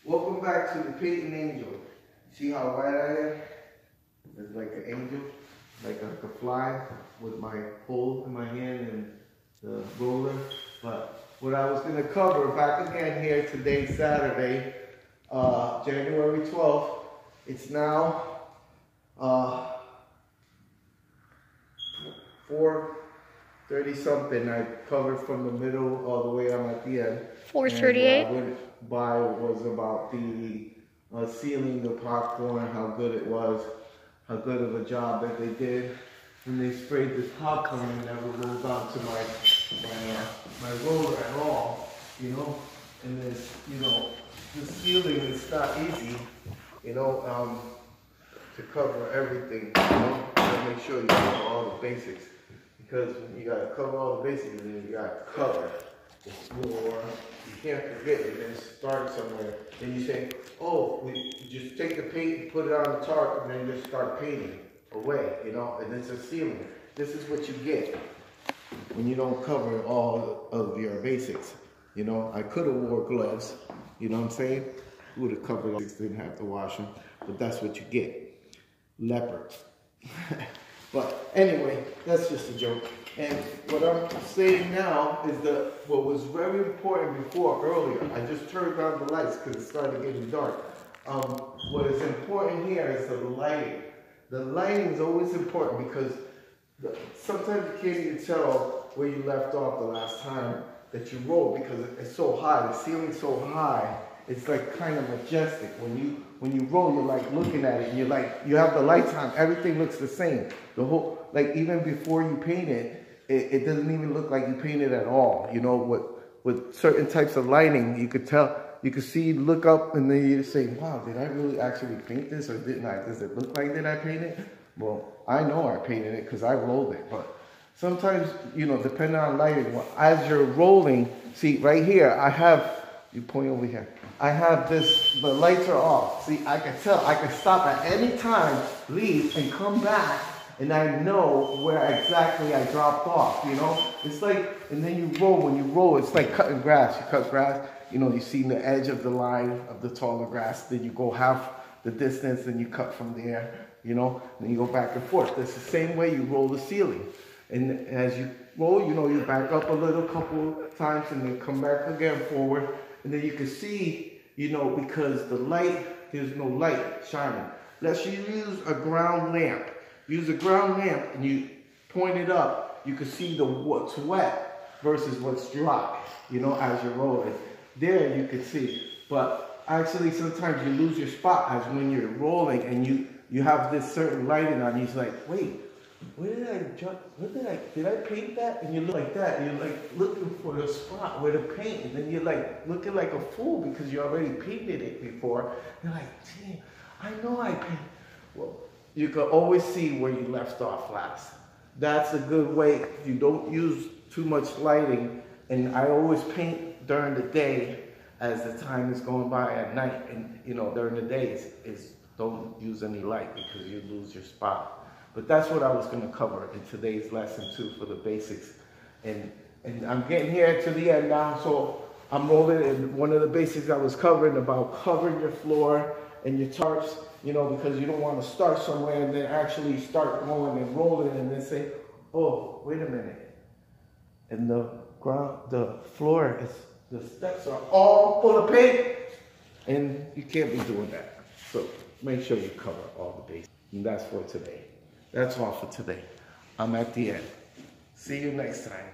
Welcome back to the Painting Angel. See how white I am? It's like an angel, like a fly with my pole in my hand and the roller. But what I was going to cover back again here today, Saturday, January 12th. It's now 4:30 something. I covered from the middle all the way. I'm at the end. 4:38. What I went by was about the sealing the popcorn, how good it was, how good of a job that they did. When they sprayed this popcorn, it never rolled onto my roller at all, you know. And this, you know, the sealing is not easy, you know, to cover everything, you know. To make sure you cover all the basics, because you gotta cover all the basics, and then you gotta cover the floor. You can't forget it, then start somewhere. Then you say, oh, we just take the paint and put it on the tarp and then just start painting away, you know, and it's a ceiling. This is what you get when you don't cover all of your basics. You know, I could have wore gloves, you know what I'm saying? Would have covered all, didn't have to wash them, but that's what you get. Leopards. But anyway, that's just a joke. And what I'm saying now is that what was very important before, earlier, I just turned on the lights because it started getting dark. What is important here is the lighting. The lighting is always important because sometimes you can't even tell where you left off the last time that you rolled because it's so high, the ceiling's so high, it's like kind of majestic. When you roll, you're like looking at it and you're like, you have the lights on, everything looks the same. The whole, like even before you paint it, it doesn't even look like you painted at all. You know, with certain types of lighting, you could tell, you could see, look up, and then you say, wow, did I really actually paint this or didn't I? Does it look like did I paint it? Well, I know I painted it because I rolled it, but sometimes, you know, depending on lighting, well, as you're rolling, see right here, I have, you point over here, I have this, the lights are off. See, I can tell, I can stop at any time, leave, and come back, and I know where exactly I dropped off, you know? It's like, and then you roll, when you roll, it's like cutting grass. You cut grass, you know, you see the edge of the line of the taller grass, then you go half the distance, and you cut from there, you know? Then you go back and forth. That's the same way you roll the ceiling. And as you roll, you know, you back up a little couple times, and then come back again forward, and then you can see, you know, because the light, there's no light shining. Let's use a ground lamp. Use a ground lamp and you point it up, you can see what's wet versus what's dry, you know, as you're rolling. There you can see, but actually sometimes you lose your spot as when you're rolling and you have this certain lighting on you. It's like, wait, where did I jump? Did I paint that? And you look like that, and you're like looking for the spot where to paint, and then you're like looking like a fool because you already painted it before. You're like, damn, I know I painted. Well, you can always see where you left off last. That's a good way. You don't use too much lighting, and I always paint during the day as the time is going by at night, and you know, during the days is don't use any light because you lose your spot. But that's what I was going to cover in today's lesson too, for the basics. And I'm getting here to the end now, so I'm rolling. And one of the basics I was covering about covering your floor and your tarps, you know, because you don't want to start somewhere and then actually start going and rolling and then say, oh, wait a minute. And the floor is, the steps are all full of paint, and you can't be doing that. So make sure you cover all the basics. And that's for today. That's all for today. I'm at the end. See you next time.